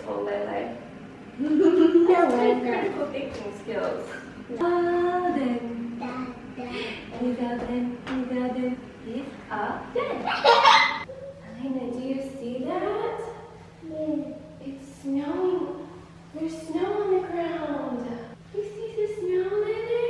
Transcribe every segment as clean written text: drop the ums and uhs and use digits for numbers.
phone, Lele. That's critical thinking skills. Elena, do you see that? Yeah. It's snowing. There's snow on the ground. You see the snow, Lele?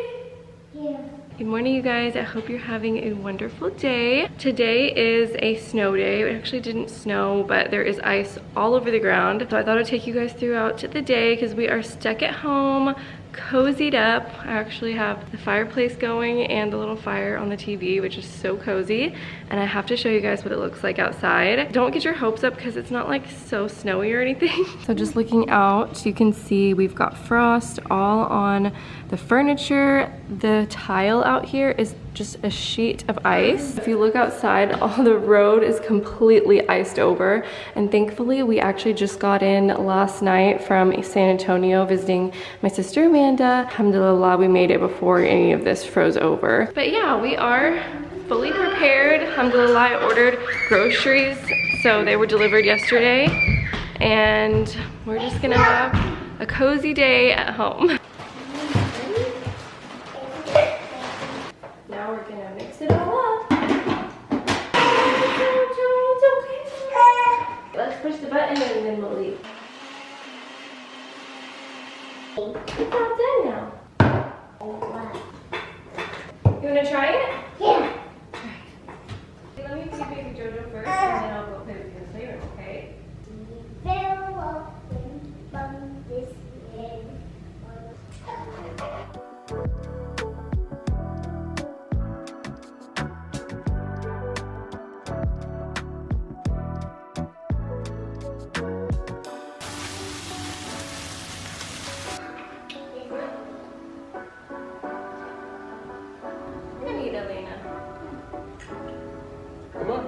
Yeah. Good morning, you guys. I hope you're having a wonderful day. Today is a snow day. It actually didn't snow, but there is ice all over the ground. So I thought I'd take you guys throughout the day because we are stuck at home, cozied up. I actually have the fireplace going and a little fire on the TV, which is so cozy. And I have to show you guys what it looks like outside. Don't get your hopes up because it's not like so snowy or anything. So just looking out, you can see we've got frost all on the furniture. The tile out here is just a sheet of ice. If you look outside, all the road is completely iced over. And thankfully, we actually just got in last night from San Antonio visiting my sister Amanda. Alhamdulillah, we made it before any of this froze over. But yeah, we are fully prepared. Alhamdulillah, I ordered groceries, so they were delivered yesterday. And we're just gonna have a cozy day at home. Now we're gonna mix it all up. Let's push the button and then we'll leave. It's all done now. You wanna try it? Yeah. Let me feed baby Jojo first and then I'll go play with your later, okay? Come on.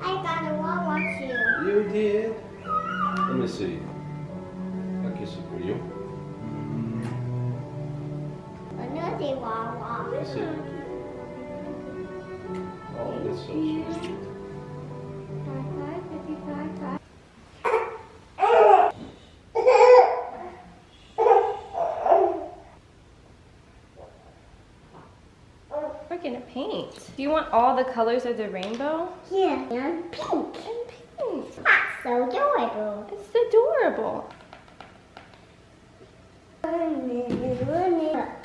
I got a wawa too. You did. Let me see. I'll kiss it for you. Another wawa. Kiss it. Oh, that's so sweet. We're gonna paint. Do you want all the colors of the rainbow? Yeah, and pink. And pink. That's so adorable. It's adorable.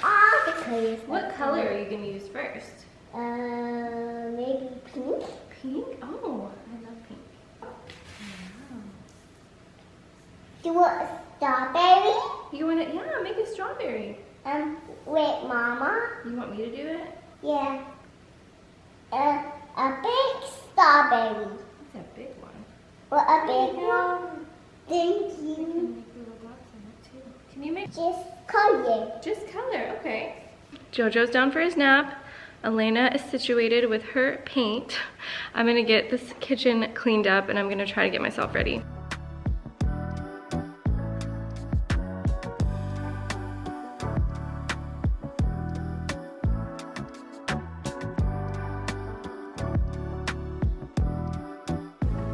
All the colors. What color are you gonna use first? Maybe pink. Pink? Oh, I love pink. Wow. Do you want a strawberry? You wanna, yeah, make a strawberry. Wait, Mama. You want me to do it? Yeah. A big strawberry. It's a big one. Well, a big one. Thank you. Can you make Just color. just color? Okay. Jojo's down for his nap. Elena is situated with her paint. I'm gonna get this kitchen cleaned up and I'm gonna try to get myself ready.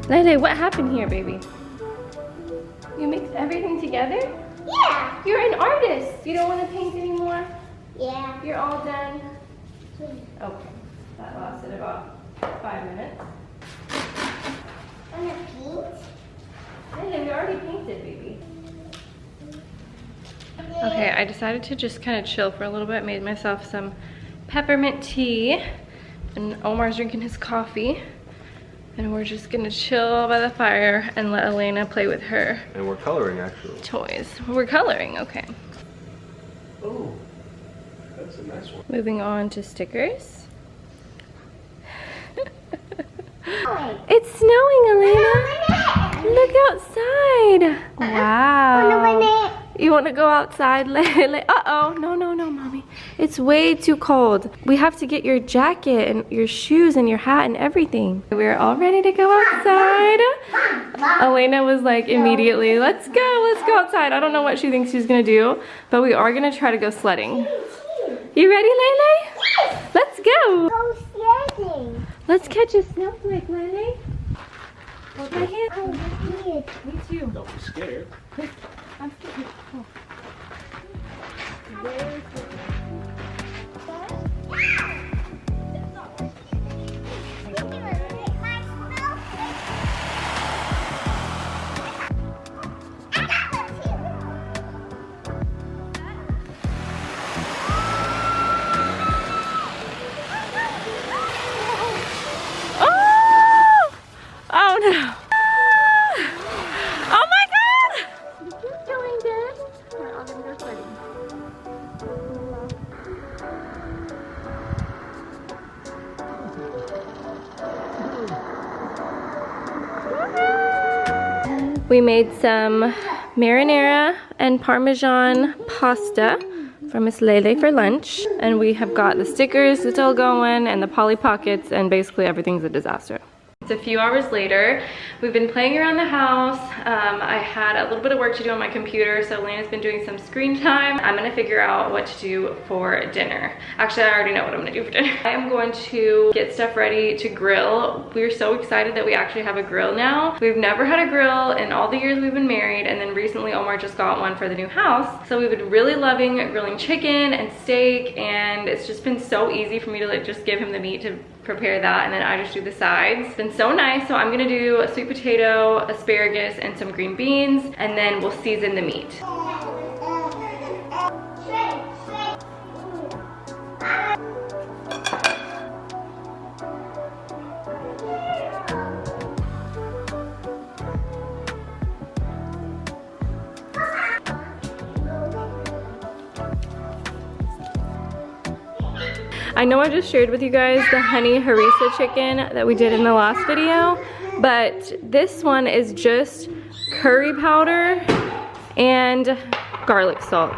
Lele, what happened here, baby? You mixed everything together? Yeah. You're an artist. You don't want to paint anymore? Yeah. You're all done? Okay. That lasted about 5 minutes. On a paint? Lele, we already painted, baby. Okay, I decided to just kind of chill for a little bit. Made myself some peppermint tea. And Omar's drinking his coffee. And we're just gonna chill by the fire and let Elena play with her And we're coloring, actually. toys. We're coloring, okay. Oh, that's a nice one. Moving on to stickers. It's snowing, Elena. Look outside. Wow. You want to go outside, Lele? Uh-oh. No, no, no, Mommy. It's way too cold. We have to get your jacket and your shoes and your hat and everything. We're all ready to go outside. Elena was like immediately, let's go outside. I don't know what she thinks she's going to do, but we are going to try to go sledding. You ready, Lele? Yes. Let's go. Go sledding. Let's catch a snowflake, Lily. Hold my hand. Oh, me Me too. Don't be scared. I'm scared. Oh. Oh no! Oh my god! You're doing good. Here, I'll give you your sledding. We made some marinara and parmesan pasta for Miss Lele for lunch, and we have got the stickers still going and the Polly Pockets, and basically everything's a disaster. It's a few hours later. We've been playing around the house. I had a little bit of work to do on my computer, so Lena's been doing some screen time. I'm gonna figure out what to do for dinner. Actually, I already know what I'm gonna do for dinner. I am going to get stuff ready to grill. We're so excited that we actually have a grill now. We've never had a grill in all the years we've been married, and then recently Omar just got one for the new house. So we've been really loving grilling chicken and steak, and it's just been so easy for me to like just give him the meat to prepare that, and then I just do the sides. It's been so nice. So I'm gonna do a sweet potato, asparagus, and some green beans, and then we'll season the meat. I know I just shared with you guys the honey harissa chicken that we did in the last video, but this one is just curry powder and garlic salt.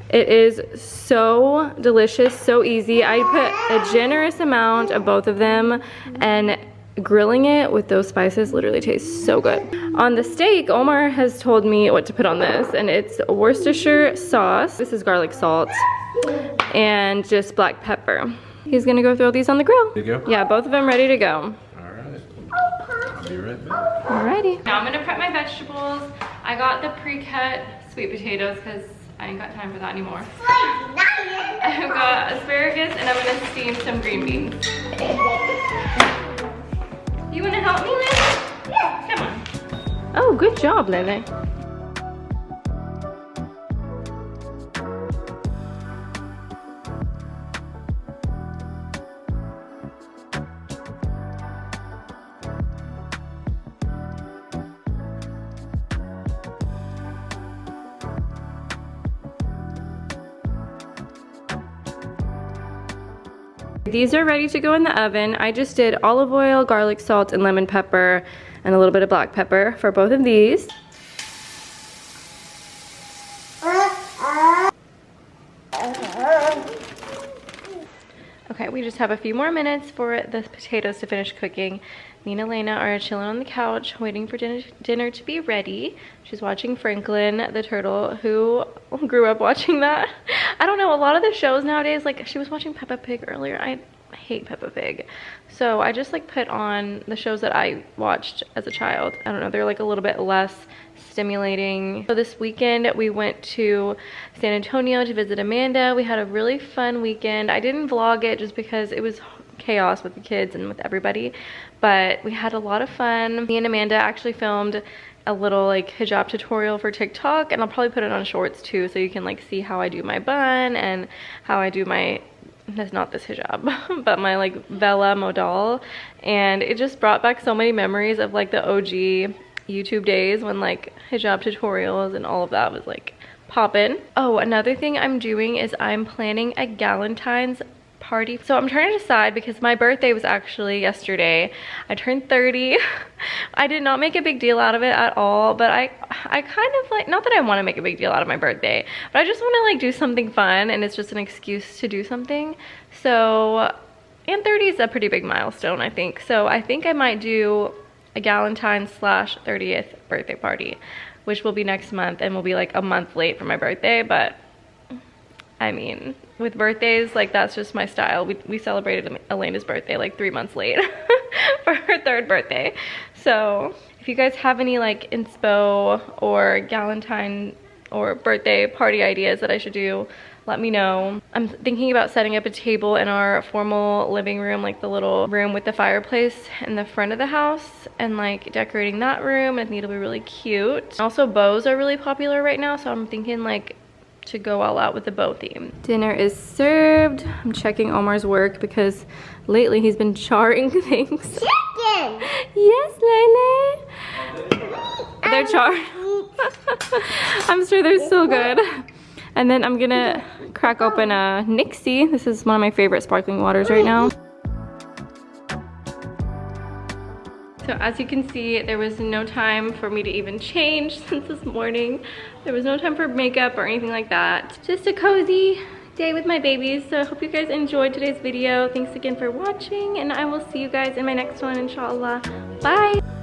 It is so delicious, so easy. I put a generous amount of both of them, and grilling it with those spices literally tastes so good. On the steak, Omar has told me what to put on this, and it's Worcestershire sauce. This is garlic salt and just black pepper. He's gonna go throw these on the grill. Ready to go? Yeah, both of them ready to go. All right. I'll be right back. Alrighty. Now I'm gonna prep my vegetables. I got the pre-cut sweet potatoes because I ain't got time for that anymore. I've got asparagus, and I'm gonna steam some green beans. You wanna help me, Lily? Yeah. Come on. Oh, good job, Lily. These are ready to go in the oven. I just did olive oil, garlic salt, and lemon pepper, and a little bit of black pepper for both of these. Okay, we just have a few more minutes for the potatoes to finish cooking. Me and Elena are chilling on the couch, waiting for dinner to be ready. She's watching Franklin the turtle, who grew up watching that. I don't know, a lot of the shows nowadays, like she was watching Peppa Pig earlier. I hate Peppa Pig. So I just like put on the shows that I watched as a child. I don't know, they're like a little bit less stimulating. So this weekend we went to San Antonio to visit Amanda. We had a really fun weekend. I didn't vlog it just because it was chaos with the kids and with everybody, but we had a lot of fun. Me and Amanda actually filmed a little like hijab tutorial for TikTok, and I'll probably put it on shorts too, so you can like see how I do my bun and how I do my, that's not this hijab, but my like Vela modal. And it just brought back so many memories of like the OG YouTube days when like hijab tutorials and all of that was like poppin'. Oh, another thing I'm doing is I'm planning a Galentine's party. So I'm trying to decide because my birthday was actually yesterday. I turned 30. I did not make a big deal out of it at all, but I kind of like, not that I want to make a big deal out of my birthday, but I just want to like do something fun, and it's just an excuse to do something. So, and 30 is a pretty big milestone, I think. So I think I might do a Galentine's / 30th birthday party, which will be next month and will be like a month late for my birthday, but I mean, with birthdays, like that's just my style. We celebrated Elena's birthday like 3 months late for her 3rd birthday. So if you guys have any like inspo or Galentine or birthday party ideas that I should do, let me know. I'm thinking about setting up a table in our formal living room, like the little room with the fireplace in the front of the house, and like decorating that room. I think it'll be really cute. Also, bows are really popular right now, so I'm thinking like to go all out with the bow theme. Dinner is served. I'm checking Omar's work because lately he's been charring things. Chicken! Yes, Lele. They're charred. I'm sure they're still good. And then I'm gonna crack open a Nixie. This is one of my favorite sparkling waters right now. So as you can see, there was no time for me to even change since this morning. There was no time for makeup or anything like that. Just a cozy day with my babies. So I hope you guys enjoyed today's video. Thanks again for watching, and I will see you guys in my next one, inshallah. Bye.